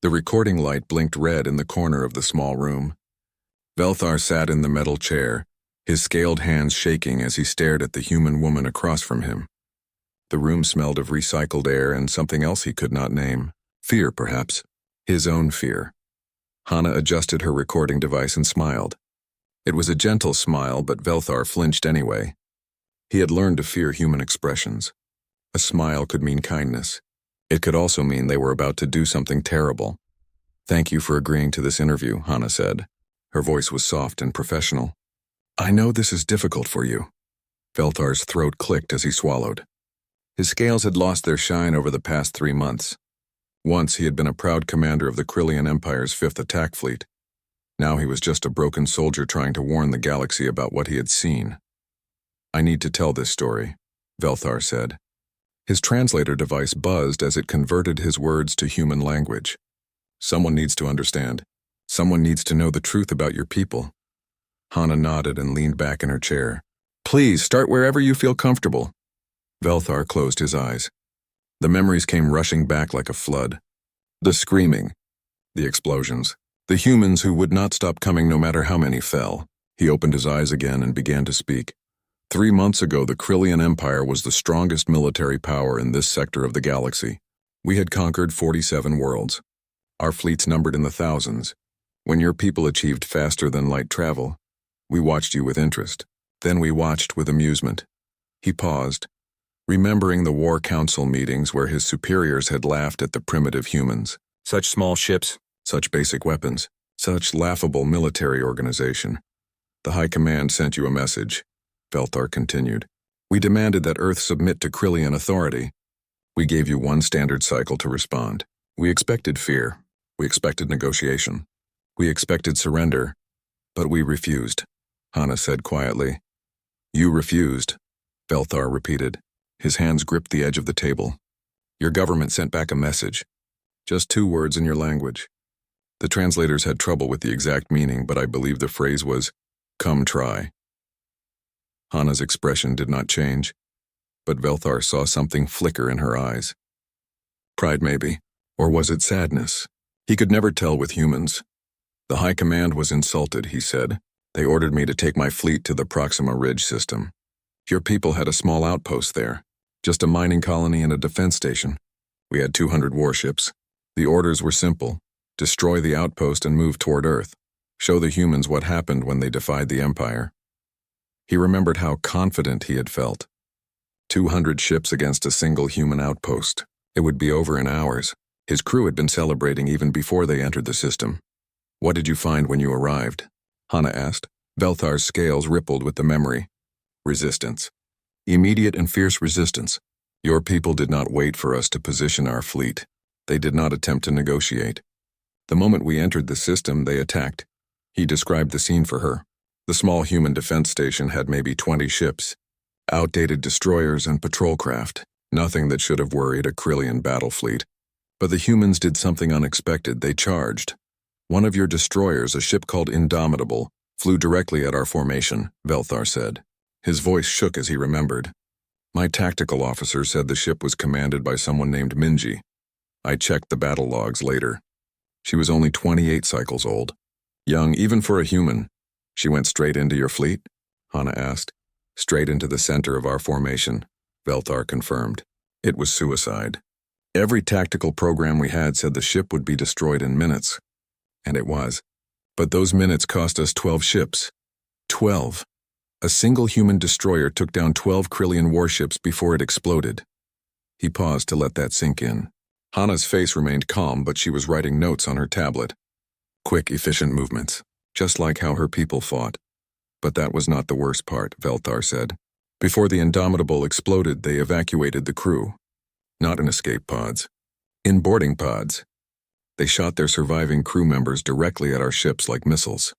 The recording light blinked red in the corner of the small room. Velthar sat in the metal chair, his scaled hands shaking as he stared at the human woman across from him. The room smelled of recycled air and something else he could not name. Fear, perhaps. His own fear. Hana adjusted her recording device and smiled. It was a gentle smile, but Velthar flinched anyway. He had learned to fear human expressions. A smile could mean kindness. It could also mean they were about to do something terrible. "Thank you for agreeing to this interview," Hana said. Her voice was soft and professional. "I know this is difficult for you." Velthar's throat clicked as he swallowed. His scales had lost their shine over the past 3 months. Once he had been a proud commander of the Krillian Empire's 5th attack fleet. Now he was just a broken soldier trying to warn the galaxy about what he had seen. "I need to tell this story," Velthar said. His translator device buzzed as it converted his words to human language. "Someone needs to understand. Someone needs to know the truth about your people." Hana nodded and leaned back in her chair. "Please, start wherever you feel comfortable." Velthar closed his eyes. The memories came rushing back like a flood. The screaming, the explosions, the humans who would not stop coming no matter how many fell. He opened his eyes again and began to speak. 3 months ago, the Krillian Empire was the strongest military power in this sector of the galaxy. We had conquered 47 worlds. Our fleets numbered in the thousands. When your people achieved faster-than-light travel, we watched you with interest. Then we watched with amusement. He paused, remembering the War Council meetings where his superiors had laughed at the primitive humans. Such small ships, such basic weapons, such laughable military organization. "The High Command sent you a message," Velthar continued. "We demanded that Earth submit to Krillian authority. We gave you 1 standard cycle to respond. We expected fear. We expected negotiation. We expected surrender. But we refused," Hana said quietly. "You refused," Velthar repeated. His hands gripped the edge of the table. "Your government sent back a message. Just 2 words in your language. The translators had trouble with the exact meaning, but I believe the phrase was, 'Come try.'" Hana's expression did not change, but Velthar saw something flicker in her eyes. Pride, maybe, or was it sadness? He could never tell with humans. "The High Command was insulted," he said. "They ordered me to take my fleet to the Proxima Ridge system. Your people had a small outpost there, just a mining colony and a defense station. We had 200 warships. The orders were simple. Destroy the outpost and move toward Earth. Show the humans what happened when they defied the Empire." He remembered how confident he had felt. 200 ships against a single human outpost. It would be over in hours. His crew had been celebrating even before they entered the system. "What did you find when you arrived?" Hana asked. Velthar's scales rippled with the memory. "Resistance. Immediate and fierce resistance. Your people did not wait for us to position our fleet. They did not attempt to negotiate. The moment we entered the system, they attacked." He described the scene for her. The small human defense station had maybe 20 ships. Outdated destroyers and patrol craft. Nothing that should have worried a Krillian battle fleet. But the humans did something unexpected. They charged. "One of your destroyers, a ship called Indomitable, flew directly at our formation," Velthar said. His voice shook as he remembered. "My tactical officer said the ship was commanded by someone named Minji. I checked the battle logs later. She was only 28 cycles old. Young even for a human. She went straight into your fleet?" Hana asked. "Straight into the center of our formation," Velthar confirmed. "It was suicide. Every tactical program we had said the ship would be destroyed in minutes. And it was. But those minutes cost us 12 ships. 12. A single human destroyer took down 12 Krillian warships before it exploded." He paused to let that sink in. Hana's face remained calm, but she was writing notes on her tablet. Quick, efficient movements, just like how her people fought. But that was not the worst part, Velthar said. Before the Indomitable exploded, they evacuated the crew. Not in escape pods. In boarding pods. They shot their surviving crew members directly at our ships like missiles.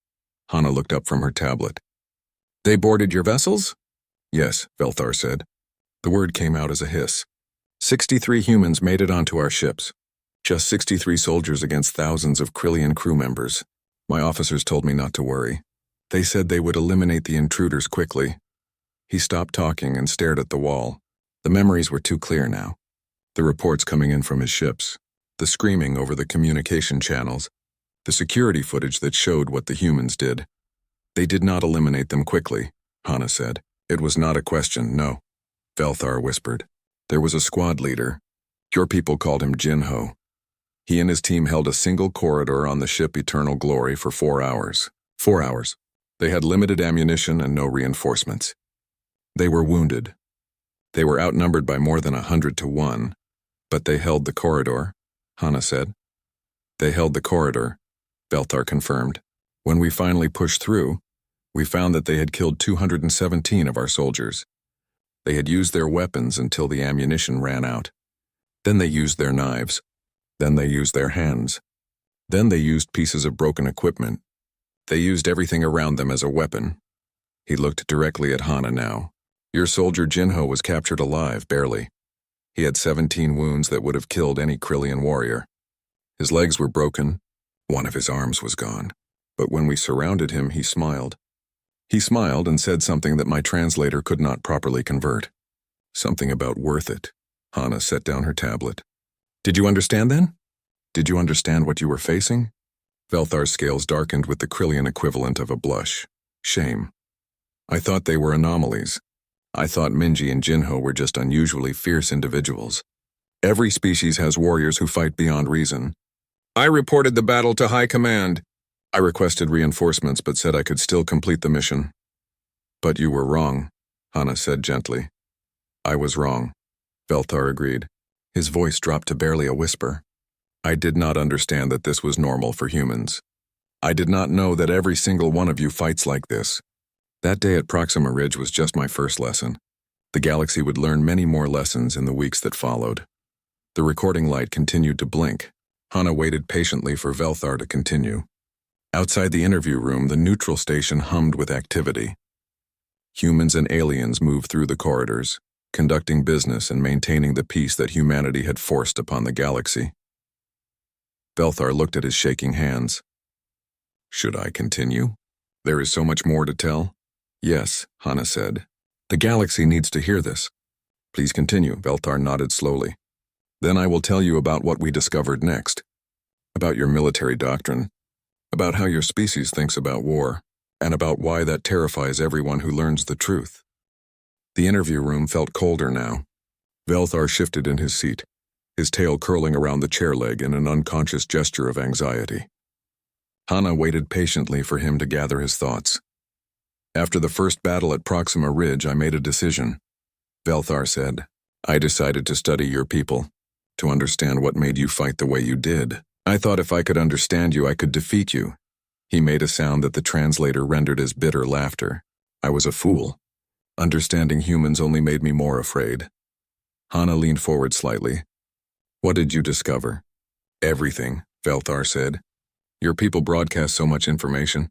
Hana looked up from her tablet. "They boarded your vessels?" "Yes," Velthar said. The word came out as a hiss. 63 humans made it onto our ships. Just 63 soldiers against thousands of Krillian crew members. My officers told me not to worry. They said they would eliminate the intruders quickly. He stopped talking and stared at the wall. The memories were too clear now. The reports coming in from his ships. the screaming over the communication channels, the security footage that showed what the humans did. They did not eliminate them quickly, Hana said. It was not a question, no. Velthar whispered. There was a squad leader. Your people called him Jinho. He and his team held a single corridor on the ship Eternal Glory for 4 hours. 4 hours. They had limited ammunition and no reinforcements. They were wounded. They were outnumbered by more than 100 to 1, but they held the corridor, Hana said. They held the corridor, Velthar confirmed. When we finally pushed through, we found that they had killed 217 of our soldiers. They had used their weapons until the ammunition ran out. Then they used their knives. Then they used their hands. Then they used pieces of broken equipment. They used everything around them as a weapon. He looked directly at Hana now. Your soldier Jinho was captured alive, barely. He had 17 wounds that would have killed any Krillian warrior. His legs were broken. One of his arms was gone. But when we surrounded him, he smiled. He smiled and said something that my translator could not properly convert. Something about worth it. Hana set down her tablet. Did you understand then? Did you understand what you were facing? Velthar's scales darkened with the Krillian equivalent of a blush. Shame. I thought they were anomalies. I thought Minji and Jinho were just unusually fierce individuals. Every species has warriors who fight beyond reason. I reported the battle to High Command. I requested reinforcements but said I could still complete the mission. But you were wrong, Hana said gently. I was wrong, Velthar agreed. His voice dropped to barely a whisper. I did not understand that this was normal for humans. I did not know that every single one of you fights like this. That day at Proxima Ridge was just my first lesson. The galaxy would learn many more lessons in the weeks that followed. The recording light continued to blink. Hana waited patiently for Velthar to continue. Outside the interview room, the neutral station hummed with activity. Humans and aliens moved through the corridors, conducting business and maintaining the peace that humanity had forced upon the galaxy. Velthar looked at his shaking hands. Should I continue? There is so much more to tell. Yes, Hana said. The galaxy needs to hear this. Please continue, Velthar nodded slowly. Then I will tell you about what we discovered next. About your military doctrine. About how your species thinks about war. And about why that terrifies everyone who learns the truth. The interview room felt colder now. Velthar shifted in his seat, his tail curling around the chair leg in an unconscious gesture of anxiety. Hana waited patiently for him to gather his thoughts. After the first battle at Proxima Ridge, I made a decision. Velthar said, I decided to study your people, to understand what made you fight the way you did. I thought if I could understand you, I could defeat you. He made a sound that the translator rendered as bitter laughter. I was a fool. Understanding humans only made me more afraid. Hana leaned forward slightly. What did you discover? Everything, Velthar said. Your people broadcast so much information.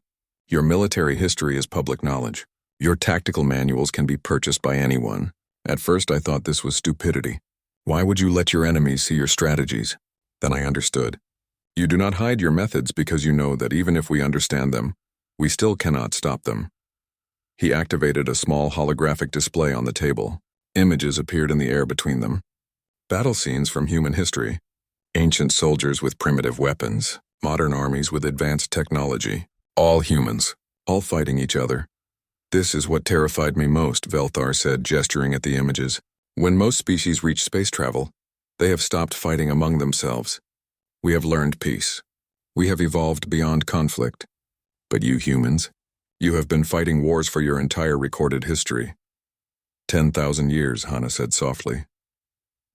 Your military history is public knowledge. Your tactical manuals can be purchased by anyone. At first I thought this was stupidity. Why would you let your enemies see your strategies? Then I understood. You do not hide your methods because you know that even if we understand them, we still cannot stop them. He activated a small holographic display on the table. Images appeared in the air between them. Battle scenes from human history. Ancient soldiers with primitive weapons. Modern armies with advanced technology. All humans. All fighting each other. This is what terrified me most, Velthar said, gesturing at the images. When most species reach space travel, they have stopped fighting among themselves. We have learned peace. We have evolved beyond conflict. But you humans, you have been fighting wars for your entire recorded history. 10,000 years, Hana said softly.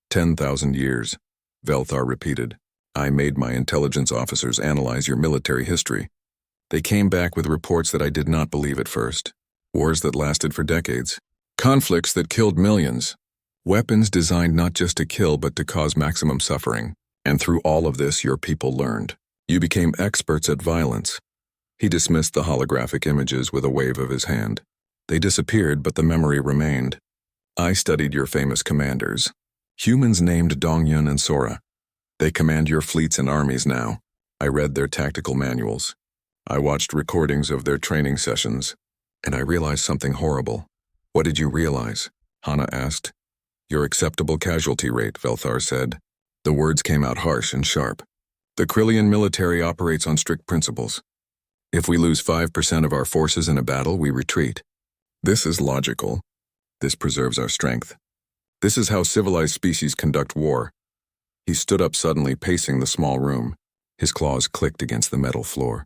10,000 years, Velthar repeated. I made my intelligence officers analyze your military history. They came back with reports that I did not believe at first. Wars that lasted for decades. Conflicts that killed millions. Weapons designed not just to kill but to cause maximum suffering. And through all of this, your people learned. You became experts at violence. He dismissed the holographic images with a wave of his hand. They disappeared, but the memory remained. I studied your famous commanders. Humans named Dongyun and Sora. They command your fleets and armies now. I read their tactical manuals. I watched recordings of their training sessions. And I realized something horrible. What did you realize? Hana asked. Your acceptable casualty rate, Velthar said. The words came out harsh and sharp. The Krillian military operates on strict principles. If we lose 5% of our forces in a battle, we retreat. This is logical. This preserves our strength. This is how civilized species conduct war. He stood up suddenly, pacing the small room. His claws clicked against the metal floor.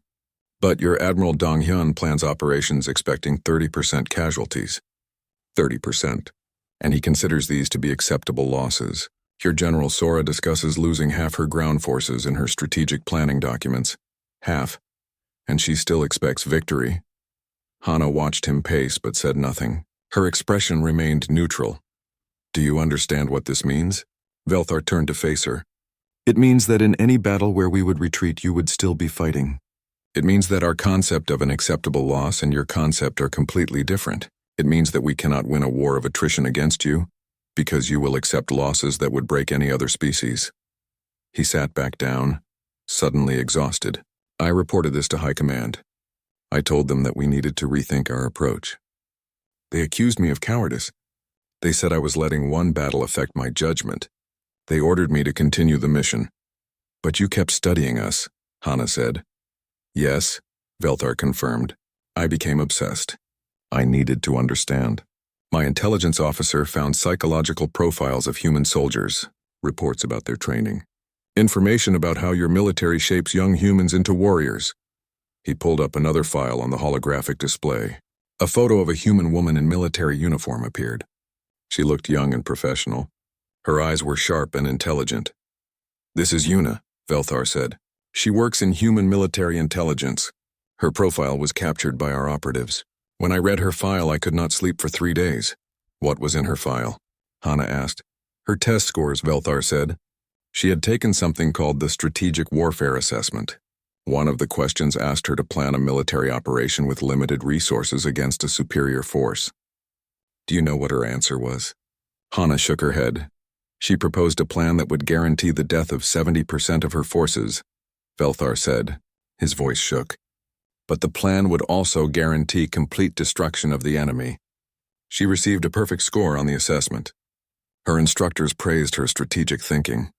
But your Admiral Dong-hyun plans operations expecting 30% casualties. 30%. And he considers these to be acceptable losses. Your General Sora discusses losing half her ground forces in her strategic planning documents. Half. And she still expects victory. Hana watched him pace but said nothing. Her expression remained neutral. Do you understand what this means? Velthar turned to face her. It means that in any battle where we would retreat, you would still be fighting. It means that our concept of an acceptable loss and your concept are completely different. It means that we cannot win a war of attrition against you, because you will accept losses that would break any other species. He sat back down, suddenly exhausted. I reported this to High Command. I told them that we needed to rethink our approach. They accused me of cowardice. They said I was letting one battle affect my judgment. They ordered me to continue the mission. But you kept studying us, Hana said. Yes, Velthar confirmed. I became obsessed. I needed to understand. My intelligence officer found psychological profiles of human soldiers, reports about their training, information about how your military shapes young humans into warriors. He pulled up another file on the holographic display. A photo of a human woman in military uniform appeared. She looked young and professional. Her eyes were sharp and intelligent. This is Yuna, Velthar said. She works in human military intelligence. Her profile was captured by our operatives. When I read her file, I could not sleep for 3 days. What was in her file? Hana asked. Her test scores, Velthar said. She had taken something called the Strategic Warfare Assessment. One of the questions asked her to plan a military operation with limited resources against a superior force. Do you know what her answer was? Hana shook her head. She proposed a plan that would guarantee the death of 70% of her forces, Velthar said. His voice shook. But the plan would also guarantee complete destruction of the enemy. She received a perfect score on the assessment. Her instructors praised her strategic thinking.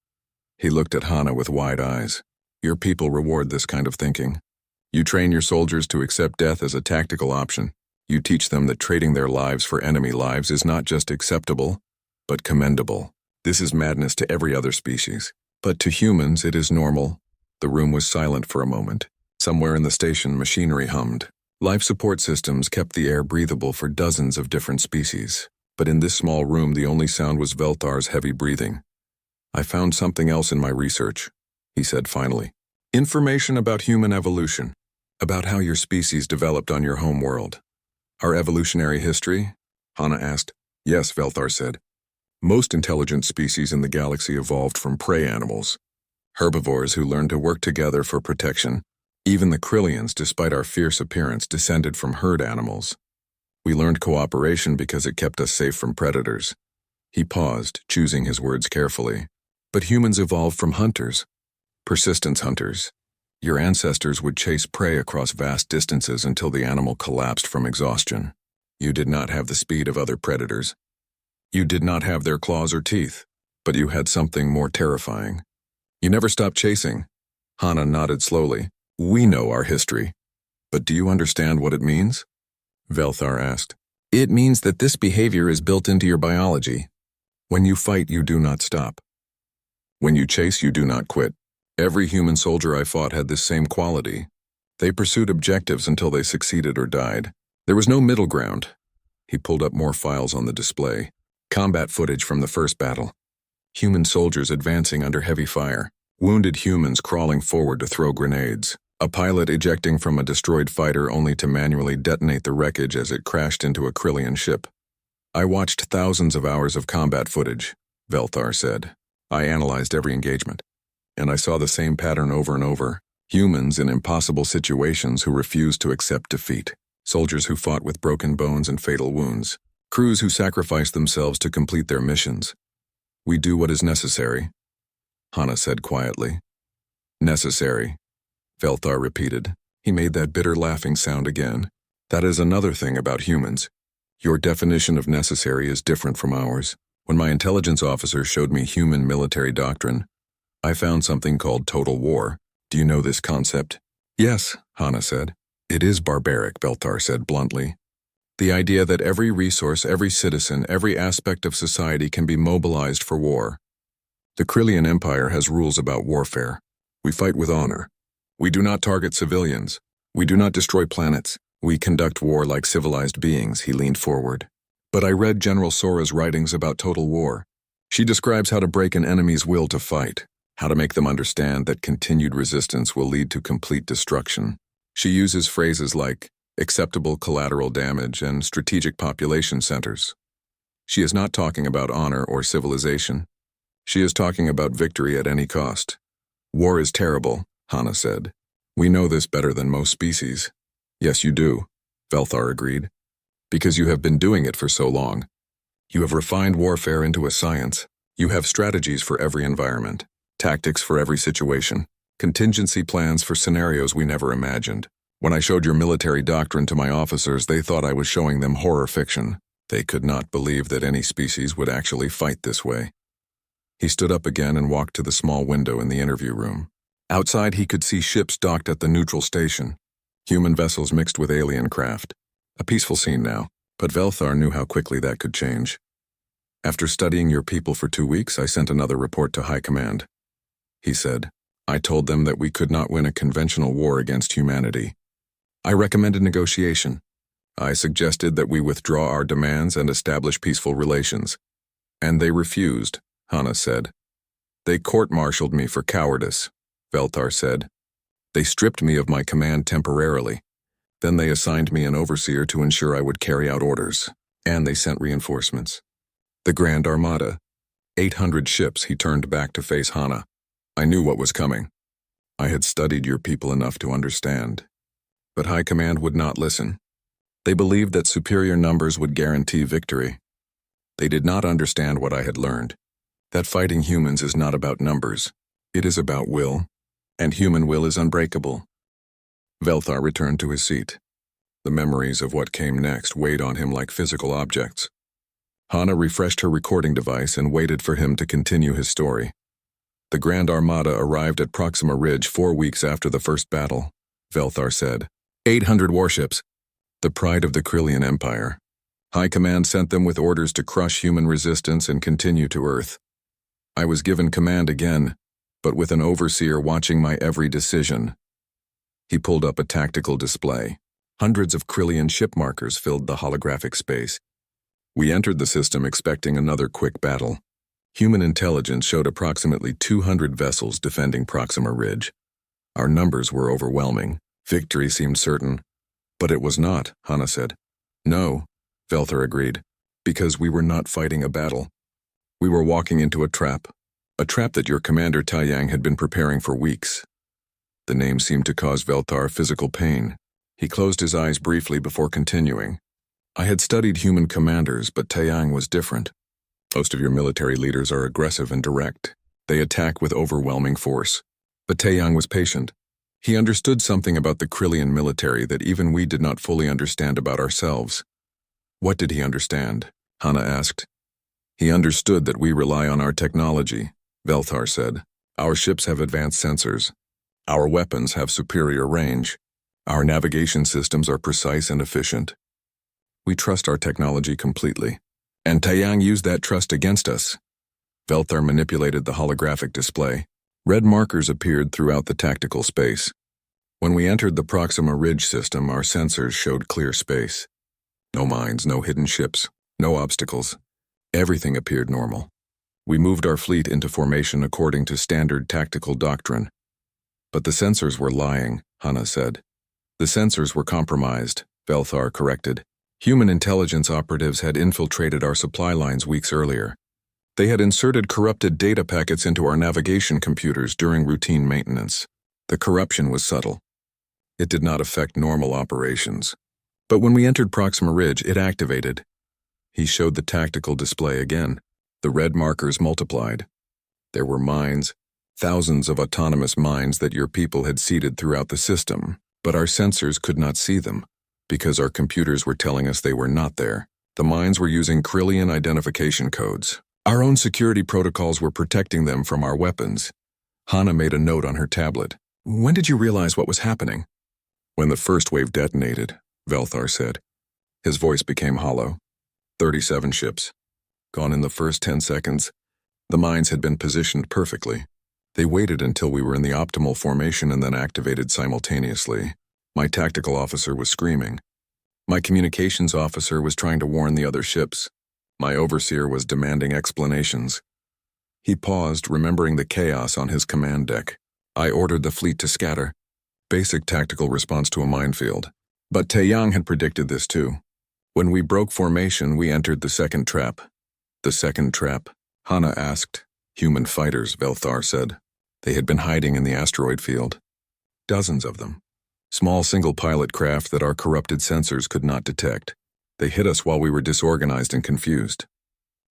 He looked at Hana with wide eyes. Your people reward this kind of thinking. You train your soldiers to accept death as a tactical option. You teach them that trading their lives for enemy lives is not just acceptable, but commendable. This is madness to every other species. But to humans, it is normal. The room was silent for a moment. Somewhere in the station, machinery hummed. Life support systems kept the air breathable for dozens of different species. But in this small room, the only sound was Velthar's heavy breathing. I found something else in my research, he said finally. Information about human evolution, about how your species developed on your home world. Our evolutionary history? Hana asked. Yes, Velthar said. Most intelligent species in the galaxy evolved from prey animals. Herbivores who learned to work together for protection. Even the Krillians, despite our fierce appearance, descended from herd animals. We learned cooperation because it kept us safe from predators. He paused, choosing his words carefully. But humans evolved from hunters. Persistence hunters. Your ancestors would chase prey across vast distances until the animal collapsed from exhaustion. You did not have the speed of other predators. You did not have their claws or teeth, but you had something more terrifying. You never stopped chasing. Hana nodded slowly. We know our history. But do you understand what it means? Velthar asked. It means that this behavior is built into your biology. When you fight, you do not stop. When you chase, you do not quit. Every human soldier I fought had this same quality. They pursued objectives until they succeeded or died. There was no middle ground. He pulled up more files on the display. Combat footage from the first battle. Human soldiers advancing under heavy fire. Wounded humans crawling forward to throw grenades. A pilot ejecting from a destroyed fighter only to manually detonate the wreckage as it crashed into a Krillian ship. I watched thousands of hours of combat footage, Velthar said. I analyzed every engagement. And I saw the same pattern over and over. Humans in impossible situations who refused to accept defeat. Soldiers who fought with broken bones and fatal wounds. Crews who sacrificed themselves to complete their missions. We do what is necessary, Hana said quietly. Necessary, Velthar repeated. He made that bitter laughing sound again. That is another thing about humans. Your definition of necessary is different from ours. When my intelligence officer showed me human military doctrine, I found something called total war. Do you know this concept? Yes, Hana said. It is barbaric, Beltar said bluntly. The idea that every resource, every citizen, every aspect of society can be mobilized for war. The Krillian Empire has rules about warfare. We fight with honor. We do not target civilians. We do not destroy planets. We conduct war like civilized beings, he leaned forward. But I read General Sora's writings about total war. She describes how to break an enemy's will to fight, how to make them understand that continued resistance will lead to complete destruction. She uses phrases like acceptable collateral damage and strategic population centers. She is not talking about honor or civilization. She is talking about victory at any cost. War is terrible, Hana said. We know this better than most species. Yes, you do, Velthar agreed. Because you have been doing it for so long. You have refined warfare into a science. You have strategies for every environment, tactics for every situation, contingency plans for scenarios we never imagined. When I showed your military doctrine to my officers, they thought I was showing them horror fiction. They could not believe that any species would actually fight this way. He stood up again and walked to the small window in the interview room. Outside, he could see ships docked at the neutral station, human vessels mixed with alien craft. A peaceful scene now, but Velthar knew how quickly that could change. After studying your people for 2 weeks, I sent another report to High Command. He said, I told them that we could not win a conventional war against humanity. I recommended negotiation. I suggested that we withdraw our demands and establish peaceful relations. And they refused, Hana said. They court-martialed me for cowardice, Velthar said. They stripped me of my command temporarily. Then they assigned me an overseer to ensure I would carry out orders. And they sent reinforcements. The Grand Armada. 800 ships. He turned back to face Hana. I knew what was coming. I had studied your people enough to understand. But High Command would not listen. They believed that superior numbers would guarantee victory. They did not understand what I had learned. That fighting humans is not about numbers. It is about will. And human will is unbreakable. Velthar returned to his seat. The memories of what came next weighed on him like physical objects. Hana refreshed her recording device and waited for him to continue his story. The Grand Armada arrived at Proxima Ridge 4 weeks after the first battle, Velthar said. 800 warships. The pride of the Krillian Empire. High Command sent them with orders to crush human resistance and continue to Earth. I was given command again, but with an overseer watching my every decision. He pulled up a tactical display. Hundreds of Krillian ship markers filled the holographic space. We entered the system expecting another quick battle. Human intelligence showed approximately 200 vessels defending Proxima Ridge. Our numbers were overwhelming. Victory seemed certain. But it was not, Hana said. No, Velthar agreed, because we were not fighting a battle. We were walking into a trap that your commander Taiyang had been preparing for weeks. The name seemed to cause Velthar physical pain. He closed his eyes briefly before continuing. I had studied human commanders, but Taiyang was different. Most of your military leaders are aggressive and direct. They attack with overwhelming force. But Taiyang was patient. He understood something about the Krillian military that even we did not fully understand about ourselves. What did he understand? Hana asked. He understood that we rely on our technology, Velthar said. Our ships have advanced sensors. Our weapons have superior range. Our navigation systems are precise and efficient. We trust our technology completely. And Taiyang used that trust against us. Velthar manipulated the holographic display. Red markers appeared throughout the tactical space. When we entered the Proxima Ridge system, our sensors showed clear space. No mines, no hidden ships, no obstacles. Everything appeared normal. We moved our fleet into formation according to standard tactical doctrine. But the sensors were lying, Hana said. The sensors were compromised, Velthar corrected. Human intelligence operatives had infiltrated our supply lines weeks earlier. They had inserted corrupted data packets into our navigation computers during routine maintenance. The corruption was subtle. It did not affect normal operations. But when we entered Proxima Ridge, it activated. He showed the tactical display again. The red markers multiplied. There were mines, thousands of autonomous mines that your people had seeded throughout the system, but our sensors could not see them, because our computers were telling us they were not there. The mines were using Krillian identification codes. Our own security protocols were protecting them from our weapons. Hana made a note on her tablet. When did you realize what was happening? When the first wave detonated, Velthar said. His voice became hollow. 37 ships. Gone in the first 10 seconds. The mines had been positioned perfectly. They waited until we were in the optimal formation and then activated simultaneously. My tactical officer was screaming. My communications officer was trying to warn the other ships. My overseer was demanding explanations. He paused, remembering the chaos on his command deck. I ordered the fleet to scatter. Basic tactical response to a minefield. But Taeyang had predicted this too. When we broke formation, we entered the second trap. The second trap? Hana asked. Human fighters, Velthar said. They had been hiding in the asteroid field. Dozens of them. Small single-pilot craft that our corrupted sensors could not detect. They hit us while we were disorganized and confused.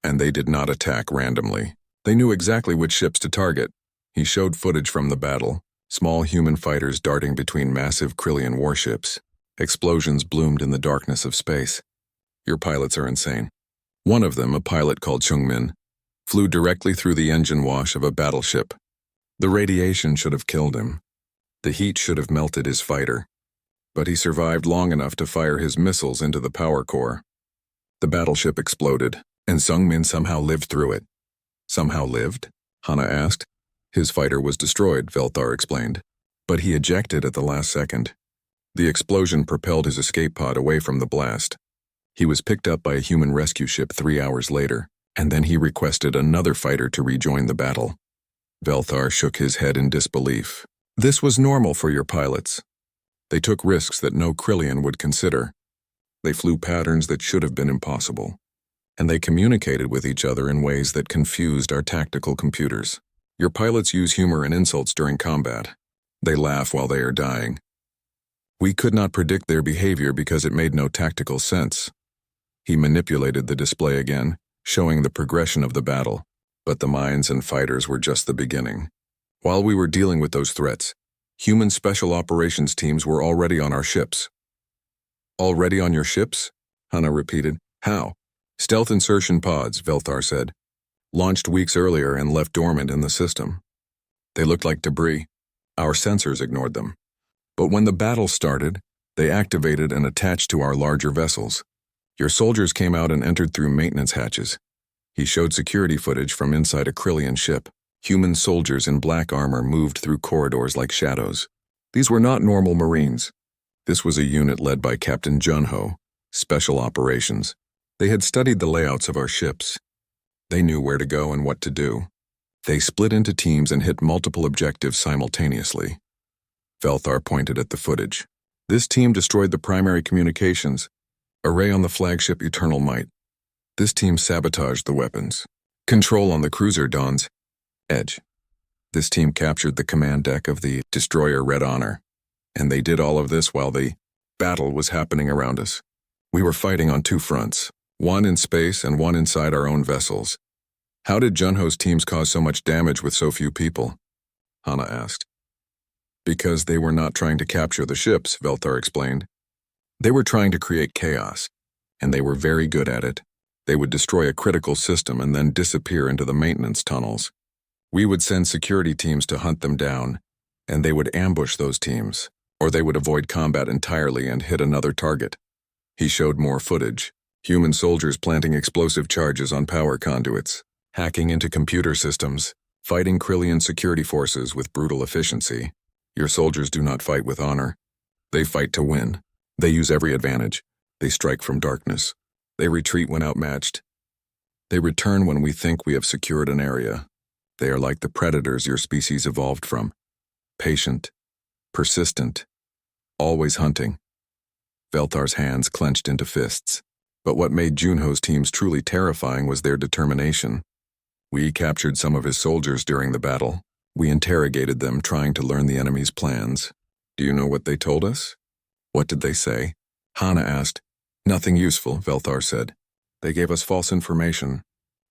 And they did not attack randomly. They knew exactly which ships to target. He showed footage from the battle. Small human fighters darting between massive Krillian warships. Explosions bloomed in the darkness of space. Your pilots are insane. One of them, a pilot called Chungmin, flew directly through the engine wash of a battleship. The radiation should have killed him. The heat should have melted his fighter. But he survived long enough to fire his missiles into the power core. The battleship exploded, and Sungmin somehow lived through it. Somehow lived? Hana asked. His fighter was destroyed, Velthar explained. But he ejected at the last second. The explosion propelled his escape pod away from the blast. He was picked up by a human rescue ship 3 hours later, and then he requested another fighter to rejoin the battle. Velthar shook his head in disbelief. This was normal for your pilots. They took risks that no Krillian would consider. They flew patterns that should have been impossible. And they communicated with each other in ways that confused our tactical computers. Your pilots use humor and insults during combat. They laugh while they are dying. We could not predict their behavior because it made no tactical sense. He manipulated the display again, showing the progression of the battle. But the mines and fighters were just the beginning. While we were dealing with those threats, human special operations teams were already on our ships. Already on your ships? Hana repeated. How? Stealth insertion pods, Velthar said. Launched weeks earlier and left dormant in the system. They looked like debris. Our sensors ignored them. But when the battle started, they activated and attached to our larger vessels. Your soldiers came out and entered through maintenance hatches. He showed security footage from inside a Krillian ship. Human soldiers in black armor moved through corridors like shadows. These were not normal Marines. This was a unit led by Captain Junho, Special Operations. They had studied the layouts of our ships. They knew where to go and what to do. They split into teams and hit multiple objectives simultaneously. Velthar pointed at the footage. This team destroyed the primary communications, array on the flagship Eternal Might. This team sabotaged the weapons. Control on the cruiser Dawn's Edge. This team captured the command deck of the destroyer Red Honor. And they did all of this while the battle was happening around us. We were fighting on two fronts, one in space and one inside our own vessels. How did Junho's teams cause so much damage with so few people? Hana asked. Because they were not trying to capture the ships, Velthar explained. They were trying to create chaos, and they were very good at it. They would destroy a critical system and then disappear into the maintenance tunnels. We would send security teams to hunt them down, and they would ambush those teams, or they would avoid combat entirely and hit another target. He showed more footage. Human soldiers planting explosive charges on power conduits, hacking into computer systems, fighting Krillian security forces with brutal efficiency. Your soldiers do not fight with honor. They fight to win. They use every advantage. They strike from darkness. They retreat when outmatched. They return when we think we have secured an area. They are like the predators your species evolved from. Patient, persistent, always hunting. Velthar's hands clenched into fists. But what made Junho's teams truly terrifying was their determination. We captured some of his soldiers during the battle. We interrogated them, trying to learn the enemy's plans. Do you know what they told us? What did they say? Hana asked. Nothing useful, Velthar said. They gave us false information.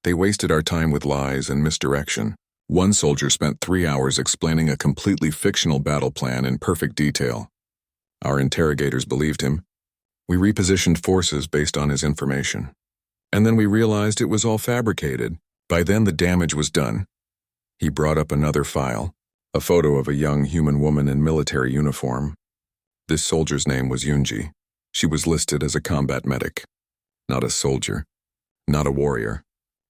They wasted our time with lies and misdirection. One soldier spent 3 hours explaining a completely fictional battle plan in perfect detail. Our interrogators believed him. We repositioned forces based on his information. And then we realized it was all fabricated. By then the damage was done. He brought up another file, A photo of a young human woman in military uniform. This soldier's name was Yunji. She was listed as a combat medic. Not a soldier, not a warrior,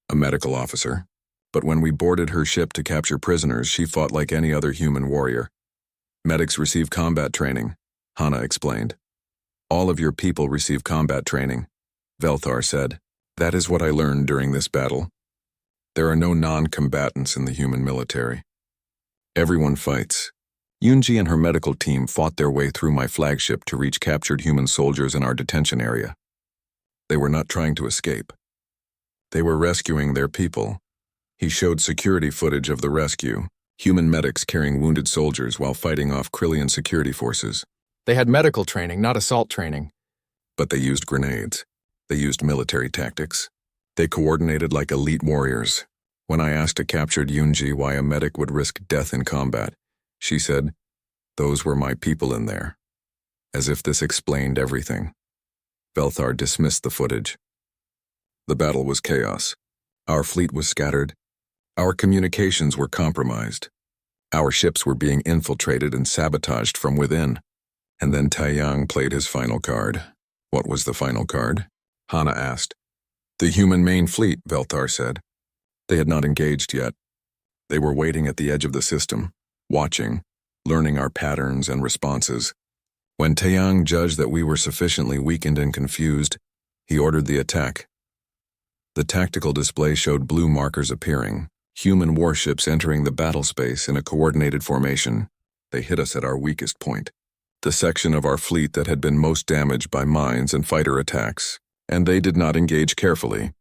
a medical officer. But when we boarded her ship to capture prisoners, she fought like any other human warrior. Medics receive combat training, Hana explained. All of your people receive combat training, Velthar said. That is what I learned during this battle. There are no non-combatants in the human military. Everyone fights. Yunji and her medical team fought their way through my flagship to reach captured human soldiers in our detention area. They were not trying to escape. They were rescuing their people. He showed security footage of the rescue, human medics carrying wounded soldiers while fighting off Krillian security forces. They had medical training, not assault training. But they used grenades. They used military tactics. They coordinated like elite warriors. When I asked a captured Yunji why a medic would risk death in combat, she said, "Those were my people in there." As if this explained everything. Velthar dismissed the footage. The battle was chaos. Our fleet was scattered. Our communications were compromised. Our ships were being infiltrated and sabotaged from within. And then Taiyang played his final card. What was the final card? Hana asked. The human main fleet, Velthar said. They had not engaged yet. They were waiting at the edge of the system, watching, learning our patterns and responses. When Taiyang judged that we were sufficiently weakened and confused, he ordered the attack. The tactical display showed blue markers appearing, human warships entering the battle space in a coordinated formation. They hit us at our weakest point, the section of our fleet that had been most damaged by mines and fighter attacks, and they did not engage carefully.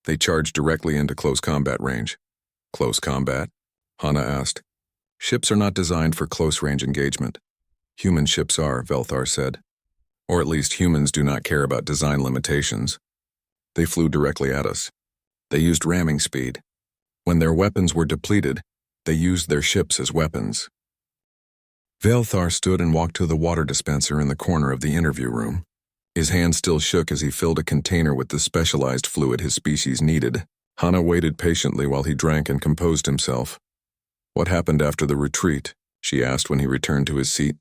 They charged directly into close combat range. Close combat? Hana asked. Ships are not designed for close-range engagement. Human ships are, Velthar said. Or at least humans do not care about design limitations. They flew directly at us. They used ramming speed. When their weapons were depleted, they used their ships as weapons. Velthar stood and walked to the water dispenser in the corner of the interview room. His hand still shook as he filled a container with the specialized fluid his species needed. Hana waited patiently while he drank and composed himself. What happened after the retreat? She asked when he returned to his seat.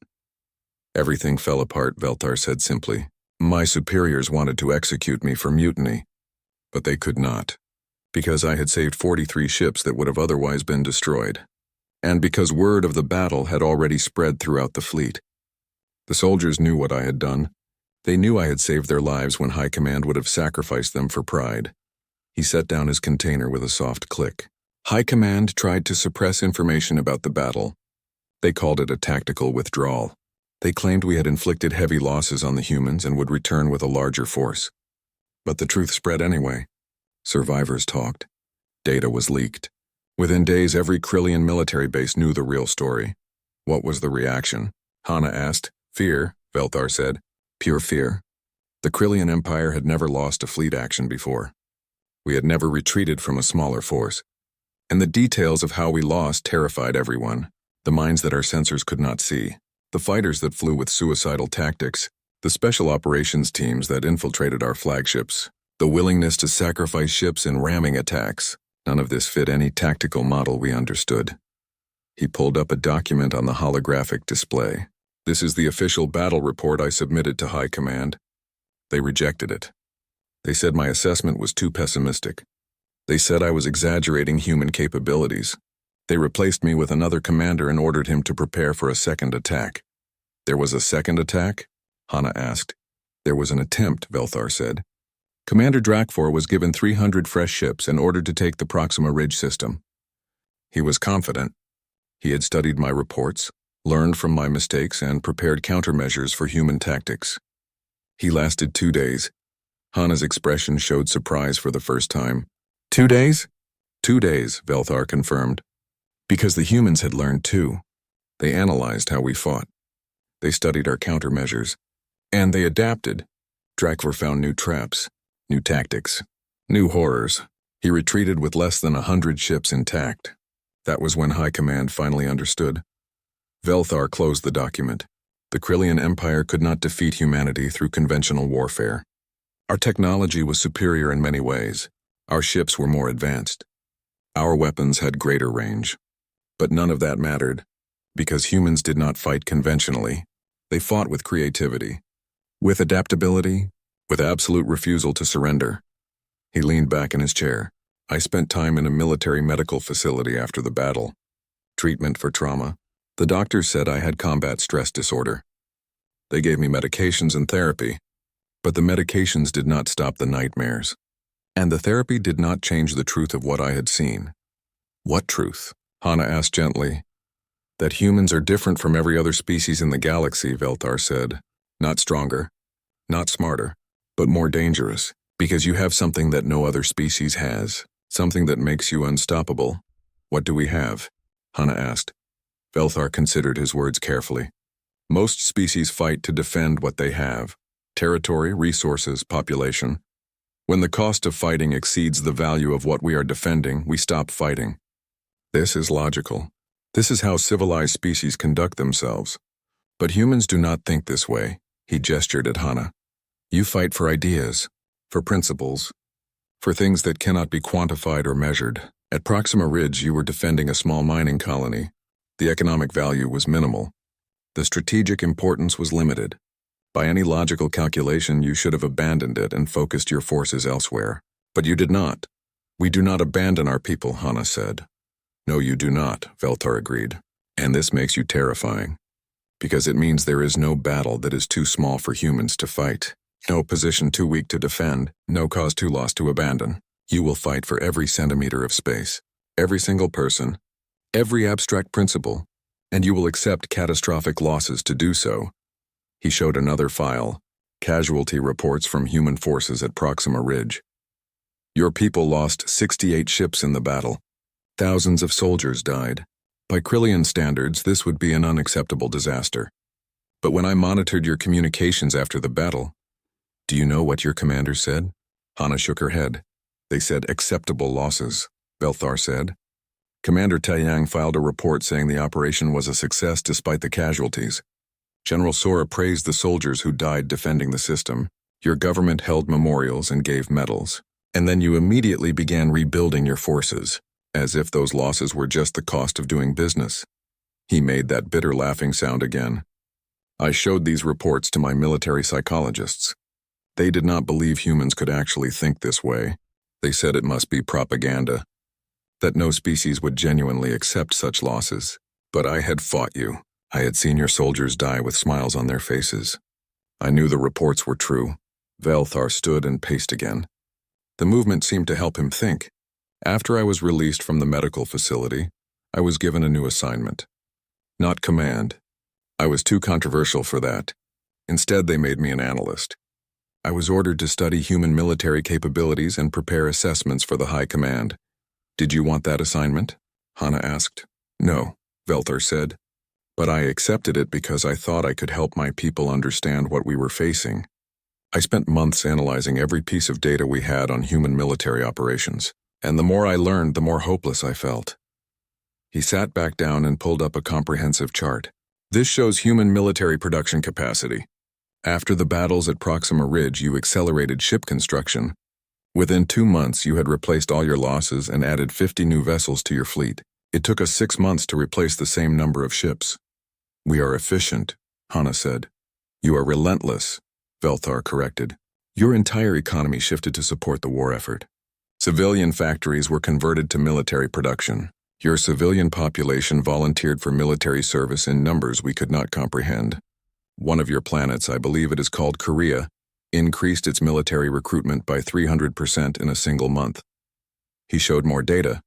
Everything fell apart, Velthar said simply. My superiors wanted to execute me for mutiny, but they could not, because I had saved 43 ships that would have otherwise been destroyed, and because word of the battle had already spread throughout the fleet. The soldiers knew what I had done. They knew I had saved their lives when High Command would have sacrificed them for pride. He set down his container with a soft click. High Command tried to suppress information about the battle. They called it a tactical withdrawal. They claimed we had inflicted heavy losses on the humans and would return with a larger force. But the truth spread anyway. Survivors talked. Data was leaked. Within days, every Krillian military base knew the real story. What was the reaction? Hana asked. Fear, Velthar said. Pure fear. The Krillian Empire had never lost a fleet action before. We had never retreated from a smaller force. And the details of how we lost terrified everyone. The minds that our sensors could not see. The fighters that flew with suicidal tactics. The special operations teams that infiltrated our flagships. The willingness to sacrifice ships in ramming attacks. None of this fit any tactical model we understood. He pulled up a document on the holographic display. This is the official battle report I submitted to High Command. They rejected it. They said my assessment was too pessimistic. They said I was exaggerating human capabilities. They replaced me with another commander and ordered him to prepare for a second attack. There was a second attack? Hana asked. There was an attempt, Velthar said. Commander Drakfor was given 300 fresh ships and ordered to take the Proxima Ridge system. He was confident. He had studied my reports, learned from my mistakes, and prepared countermeasures for human tactics. He lasted 2 days. Hana's expression showed surprise for the first time. 2 days? 2 days, Velthar confirmed. Because the humans had learned too. They analyzed how we fought. They studied our countermeasures. And they adapted. Drakfor found new traps, new tactics, new horrors. He retreated with less than 100 ships intact. That was when High Command finally understood. Velthar closed the document. The Krillian Empire could not defeat humanity through conventional warfare. Our technology was superior in many ways. Our ships were more advanced. Our weapons had greater range. But none of that mattered. Because humans did not fight conventionally. They fought with creativity, with adaptability, with absolute refusal to surrender. He leaned back in his chair. I spent time in a military medical facility after the battle. Treatment for trauma. The doctors said I had combat stress disorder. They gave me medications and therapy, but the medications did not stop the nightmares. And the therapy did not change the truth of what I had seen. What truth? Hana asked gently. That humans are different from every other species in the galaxy, Velthar said. Not stronger, not smarter, but more dangerous, because you have something that no other species has, something that makes you unstoppable. What do we have? Hana asked. Velthar considered his words carefully. Most species fight to defend what they have. Territory, resources, population. When the cost of fighting exceeds the value of what we are defending, we stop fighting. This is logical. This is how civilized species conduct themselves. But humans do not think this way. He gestured at Hana. You fight for ideas, for principles, for things that cannot be quantified or measured. At Proxima Ridge, you were defending a small mining colony. The economic value was minimal. The strategic importance was limited. By any logical calculation, you should have abandoned it and focused your forces elsewhere. But you did not. We do not abandon our people, Hana said. No, you do not, Velthar agreed. And this makes you terrifying. Because it means there is no battle that is too small for humans to fight. No position too weak to defend, no cause too lost to abandon. You will fight for every centimeter of space, every single person, every abstract principle, and you will accept catastrophic losses to do so. He showed another file, casualty reports from human forces at Proxima Ridge. Your people lost 68 ships in the battle. Thousands of soldiers died. By Krillian standards, this would be an unacceptable disaster. But when I monitored your communications after the battle, do you know what your commander said? Hana shook her head. They said acceptable losses, Velthar said. Commander Taiyang filed a report saying the operation was a success despite the casualties. General Sora praised the soldiers who died defending the system. Your government held memorials and gave medals. And then you immediately began rebuilding your forces, as if those losses were just the cost of doing business. He made that bitter laughing sound again. I showed these reports to my military psychologists. They did not believe humans could actually think this way. They said it must be propaganda, that no species would genuinely accept such losses. But I had fought you. I had seen your soldiers die with smiles on their faces. I knew the reports were true. Velthar stood and paced again. The movement seemed to help him think. After I was released from the medical facility, I was given a new assignment. Not command. I was too controversial for that. Instead, they made me an analyst. I was ordered to study human military capabilities and prepare assessments for the High Command. Did you want that assignment? Hana asked. No, Velthar said. But I accepted it because I thought I could help my people understand what we were facing. I spent months analyzing every piece of data we had on human military operations. And the more I learned, the more hopeless I felt. He sat back down and pulled up a comprehensive chart. This shows human military production capacity. After the battles at Proxima Ridge, you accelerated ship construction. Within 2 months, you had replaced all your losses and added 50 new vessels to your fleet. It took us 6 months to replace the same number of ships. We are efficient, Hana said. You are relentless, Velthar corrected. Your entire economy shifted to support the war effort. Civilian factories were converted to military production. Your civilian population volunteered for military service in numbers we could not comprehend. One of your planets, I believe it is called Korea, increased its military recruitment by 300% in a single month. He showed more data,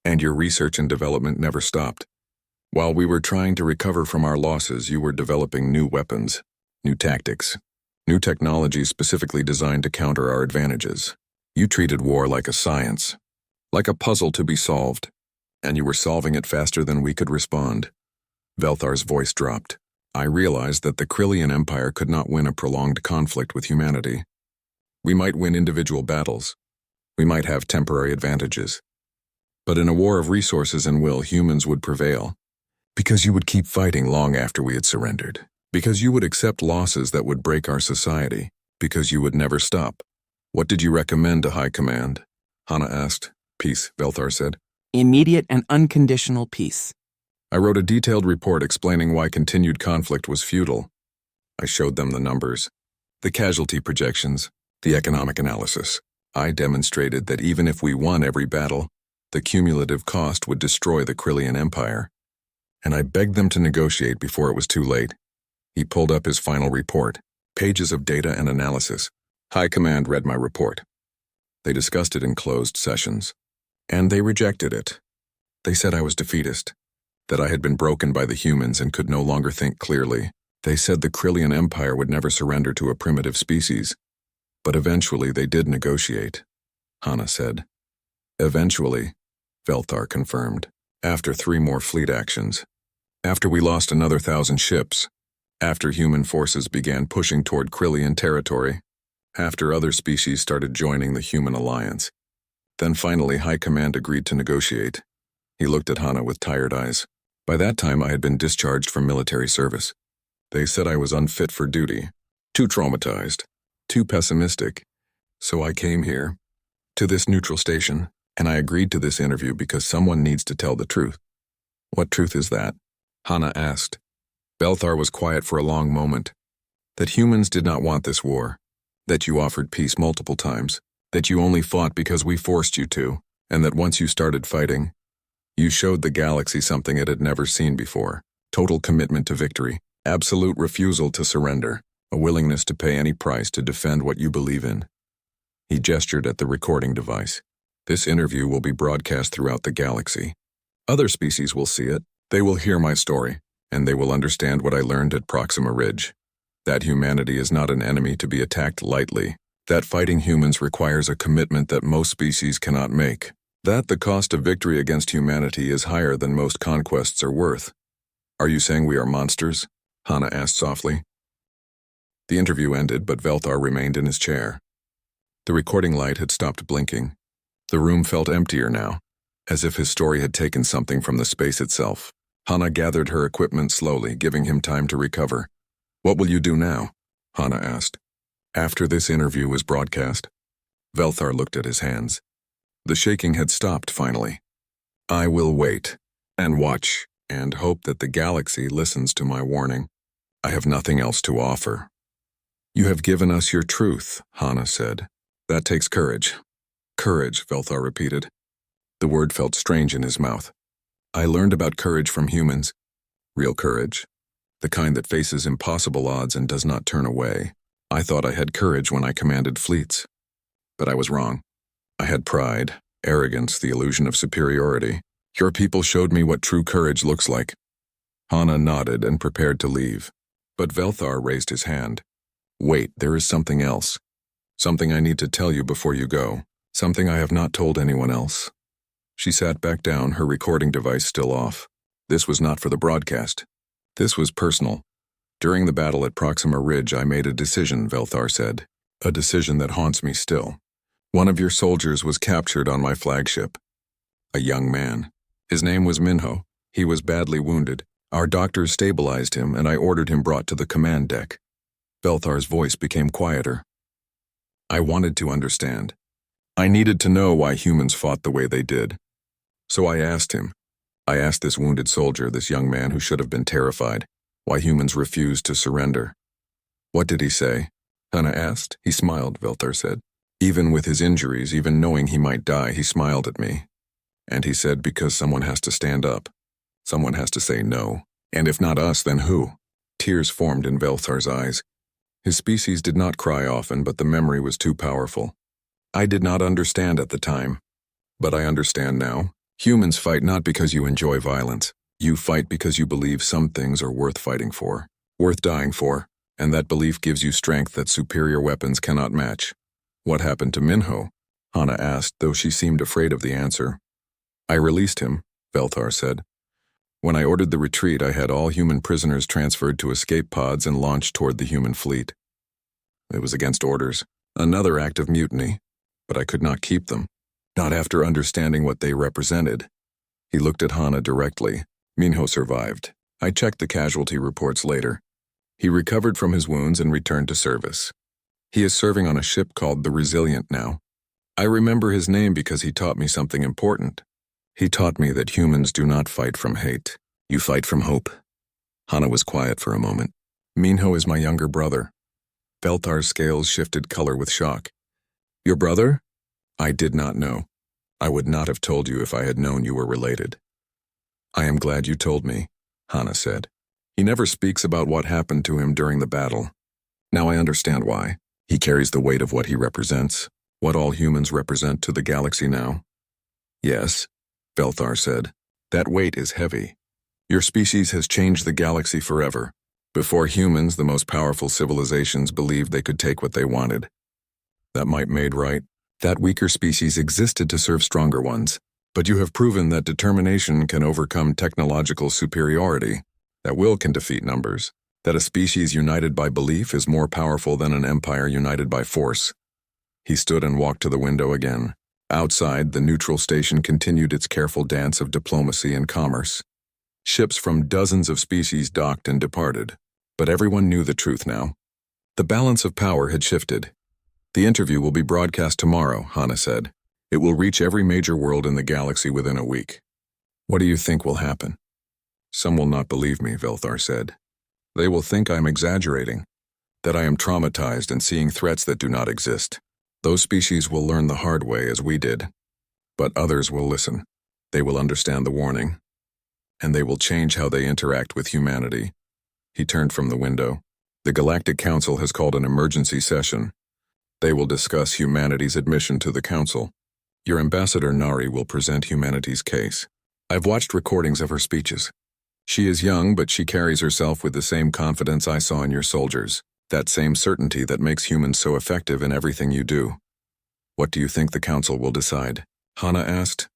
and your research and development never stopped. While we were trying to recover from our losses, you were developing new weapons, new tactics, new technologies specifically designed to counter our advantages. You treated war like a science, like a puzzle to be solved, and you were solving it faster than we could respond. Velthar's voice dropped. I realized that the Krillian Empire could not win a prolonged conflict with humanity. We might win individual battles. We might have temporary advantages. But in a war of resources and will, humans would prevail. Because you would keep fighting long after we had surrendered. Because you would accept losses that would break our society. Because you would never stop. What did you recommend to High Command? Hana asked. Peace, Velthar said. Immediate and unconditional peace. I wrote a detailed report explaining why continued conflict was futile. I showed them the numbers, the casualty projections, the economic analysis. I demonstrated that even if we won every battle, the cumulative cost would destroy the Krillian Empire. And I begged them to negotiate before it was too late. He pulled up his final report, pages of data and analysis. High Command read my report. They discussed it in closed sessions. And they rejected it. They said I was defeatist, that I had been broken by the humans and could no longer think clearly. They said the Krillian Empire would never surrender to a primitive species. But eventually they did negotiate, Hana said. Eventually, Velthar confirmed, after 3 more fleet actions. After we lost another 1,000 ships. After human forces began pushing toward Krillian territory. After other species started joining the human alliance. Then finally High Command agreed to negotiate. He looked at Hana with tired eyes. By that time I had been discharged from military service. They said I was unfit for duty, too traumatized, too pessimistic. So I came here, to this neutral station, and I agreed to this interview because someone needs to tell the truth. What truth is that? Hana asked. Velthar was quiet for a long moment. That humans did not want this war. That you offered peace multiple times. That you only fought because we forced you to, and that once you started fighting, you showed the galaxy something it had never seen before. Total commitment to victory, absolute refusal to surrender, a willingness to pay any price to defend what you believe in. He gestured at the recording device. This interview will be broadcast throughout the galaxy. Other species will see it, they will hear my story, and they will understand what I learned at Proxima Ridge. That humanity is not an enemy to be attacked lightly. That fighting humans requires a commitment that most species cannot make. That the cost of victory against humanity is higher than most conquests are worth. Are you saying we are monsters? Hana asked softly. The interview ended, but Velthar remained in his chair. The recording light had stopped blinking. The room felt emptier now, as if his story had taken something from the space itself. Hana gathered her equipment slowly, giving him time to recover. What will you do now? Hana asked. After this interview was broadcast, Velthar looked at his hands. The shaking had stopped finally. I will wait, and watch, and hope that the galaxy listens to my warning. I have nothing else to offer. You have given us your truth, Hana said. That takes courage. Courage, Velthar repeated. The word felt strange in his mouth. I learned about courage from humans. Real courage. The kind that faces impossible odds and does not turn away. I thought I had courage when I commanded fleets. But I was wrong. I had pride, arrogance, the illusion of superiority. Your people showed me what true courage looks like. Hana nodded and prepared to leave. But Velthar raised his hand. Wait, there is something else. Something I need to tell you before you go. Something I have not told anyone else. She sat back down, her recording device still off. This was not for the broadcast. This was personal. During the battle at Proxima Ridge, I made a decision, Velthar said. A decision that haunts me still. One of your soldiers was captured on my flagship. A young man. His name was Minho. He was badly wounded. Our doctors stabilized him, and I ordered him brought to the command deck. Velthar's voice became quieter. I wanted to understand. I needed to know why humans fought the way they did. So I asked him. I asked this wounded soldier, this young man who should have been terrified, why humans refused to surrender. What did he say? Hana asked. He smiled, Velthar said. Even with his injuries, even knowing he might die, he smiled at me. And he said, because someone has to stand up. Someone has to say no. And if not us, then who? Tears formed in Velthar's eyes. His species did not cry often, but the memory was too powerful. I did not understand at the time. But I understand now. Humans fight not because you enjoy violence. You fight because you believe some things are worth fighting for, worth dying for, and that belief gives you strength that superior weapons cannot match. What happened to Minho? Hana asked, though she seemed afraid of the answer. I released him, Velthar said. When I ordered the retreat, I had all human prisoners transferred to escape pods and launched toward the human fleet. It was against orders, another act of mutiny, but I could not keep them, not after understanding what they represented. He looked at Hana directly. Minho survived. I checked the casualty reports later. He recovered from his wounds and returned to service. He is serving on a ship called the Resilient now. I remember his name because he taught me something important. He taught me that humans do not fight from hate. You fight from hope. Hana was quiet for a moment. Minho is my younger brother. Velthar's scales shifted color with shock. Your brother? I did not know. I would not have told you if I had known you were related. I am glad you told me, Hana said. He never speaks about what happened to him during the battle. Now I understand why. He carries the weight of what he represents, what all humans represent to the galaxy now. Yes, Velthar said. That weight is heavy. Your species has changed the galaxy forever. Before humans, the most powerful civilizations believed they could take what they wanted. That might made right. That weaker species existed to serve stronger ones. But you have proven that determination can overcome technological superiority, that will can defeat numbers, that a species united by belief is more powerful than an empire united by force. He stood and walked to the window again. Outside, the neutral station continued its careful dance of diplomacy and commerce. Ships from dozens of species docked and departed. But everyone knew the truth now. The balance of power had shifted. The interview will be broadcast tomorrow, Hana said. It will reach every major world in the galaxy within a week. What do you think will happen? Some will not believe me, Velthar said. They will think I am exaggerating, that I am traumatized and seeing threats that do not exist. Those species will learn the hard way as we did. But others will listen. They will understand the warning. And they will change how they interact with humanity. He turned from the window. The Galactic Council has called an emergency session. They will discuss humanity's admission to the Council. Your ambassador Nari will present humanity's case. I've watched recordings of her speeches. She is young, but she carries herself with the same confidence I saw in your soldiers, that same certainty that makes humans so effective in everything you do. What do you think the Council will decide? Hana asked.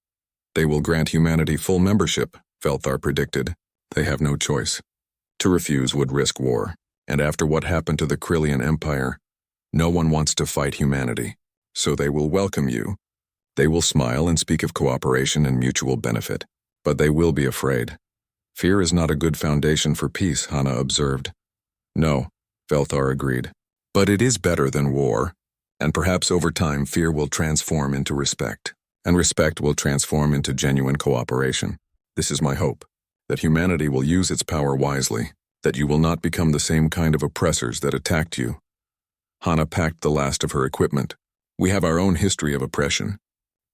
They will grant humanity full membership, Velthar predicted. They have no choice. To refuse would risk war, and after what happened to the Krillian Empire, no one wants to fight humanity, so they will welcome you. They will smile and speak of cooperation and mutual benefit, but they will be afraid. Fear is not a good foundation for peace, Hana observed. No, Velthar agreed. But it is better than war, and perhaps over time fear will transform into respect, and respect will transform into genuine cooperation. This is my hope, that humanity will use its power wisely, that you will not become the same kind of oppressors that attacked you. Hana packed the last of her equipment. We have our own history of oppression.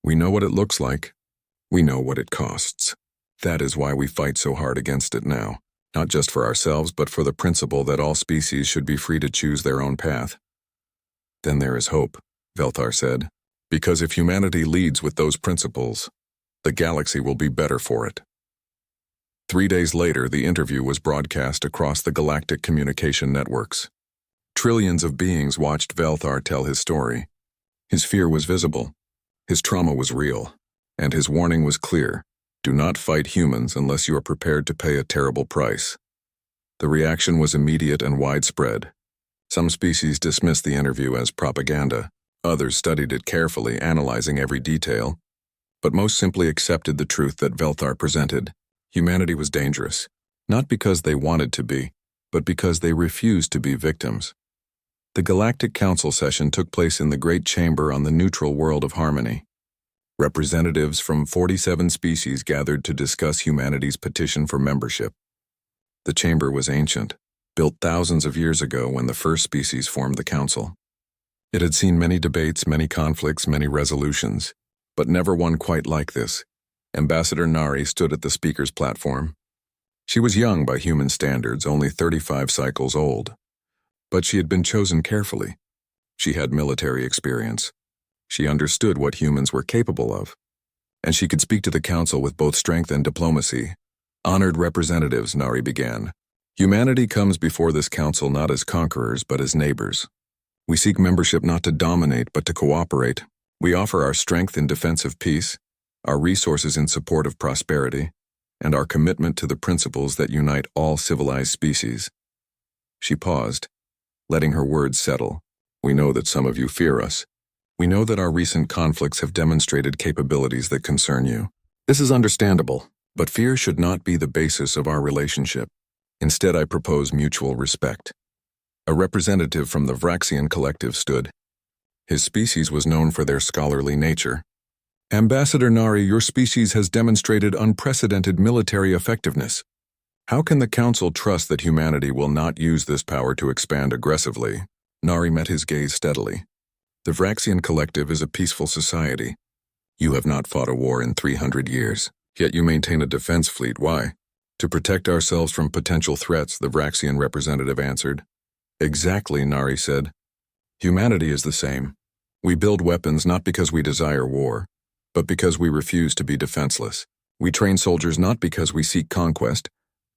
We know what it looks like. We know what it costs. That is why we fight so hard against it now, not just for ourselves but for the principle that all species should be free to choose their own path. Then there is hope, Velthar said, because if humanity leads with those principles, the galaxy will be better for it. 3 days later, the interview was broadcast across the galactic communication networks. Trillions of beings watched Velthar tell his story. His fear was visible. His trauma was real. And his warning was clear. Do not fight humans unless you are prepared to pay a terrible price. The reaction was immediate and widespread. Some species dismissed the interview as propaganda. Others studied it carefully, analyzing every detail. But most simply accepted the truth that Velthar presented. Humanity was dangerous, not because they wanted to be, but because they refused to be victims. The Galactic Council session took place in the Great Chamber on the neutral world of Harmony. Representatives from 47 species gathered to discuss humanity's petition for membership. The chamber was ancient, built thousands of years ago when the first species formed the council. It had seen many debates, many conflicts, many resolutions, but never one quite like this. Ambassador Nari stood at the speaker's platform. She was young by human standards, only 35 cycles old. But she had been chosen carefully. She had military experience. She understood what humans were capable of. And she could speak to the council with both strength and diplomacy. Honored representatives, Nari began. Humanity comes before this council not as conquerors, but as neighbors. We seek membership not to dominate, but to cooperate. We offer our strength in defense of peace, our resources in support of prosperity, and our commitment to the principles that unite all civilized species. She paused, letting her words settle. We know that some of you fear us. We know that our recent conflicts have demonstrated capabilities that concern you. This is understandable, but fear should not be the basis of our relationship. Instead, I propose mutual respect. A representative from the Vraxian collective stood. His species was known for their scholarly nature. Ambassador Nari, your species has demonstrated unprecedented military effectiveness. How can the Council trust that humanity will not use this power to expand aggressively? Nari met his gaze steadily. The Vraxian Collective is a peaceful society. You have not fought a war in 300 years, yet you maintain a defense fleet. Why? To protect ourselves from potential threats, the Vraxian representative answered. Exactly, Nari said. Humanity is the same. We build weapons not because we desire war, but because we refuse to be defenseless. We train soldiers not because we seek conquest,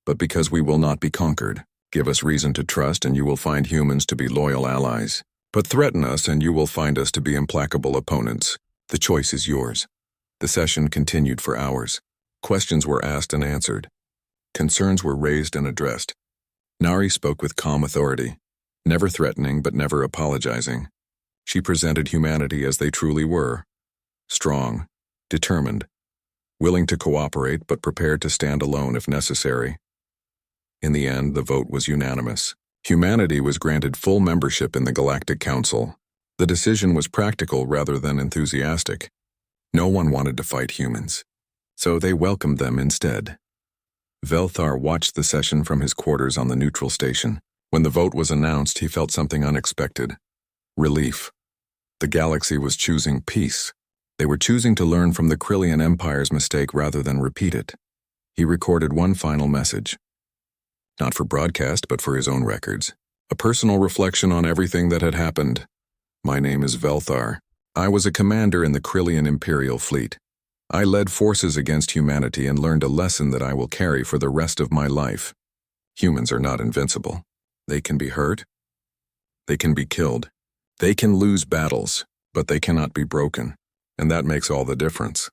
but because we will not be conquered. Give us reason to trust and you will find humans to be loyal allies. But threaten us and you will find us to be implacable opponents. The choice is yours. The session continued for hours. Questions were asked and answered. Concerns were raised and addressed. Nari spoke with calm authority, never threatening but never apologizing. She presented humanity as they truly were. Strong, determined, willing to cooperate but prepared to stand alone if necessary. In the end, the vote was unanimous. Humanity was granted full membership in the Galactic Council. The decision was practical rather than enthusiastic. No one wanted to fight humans, so they welcomed them instead. Velthar watched the session from his quarters on the neutral station. When the vote was announced, he felt something unexpected. Relief. The galaxy was choosing peace. They were choosing to learn from the Krillian Empire's mistake rather than repeat it. He recorded one final message. Not for broadcast, but for his own records. A personal reflection on everything that had happened. My name is Velthar. I was a commander in the Krillian Imperial Fleet. I led forces against humanity and learned a lesson that I will carry for the rest of my life. Humans are not invincible. They can be hurt. They can be killed. They can lose battles, but they cannot be broken. And that makes all the difference.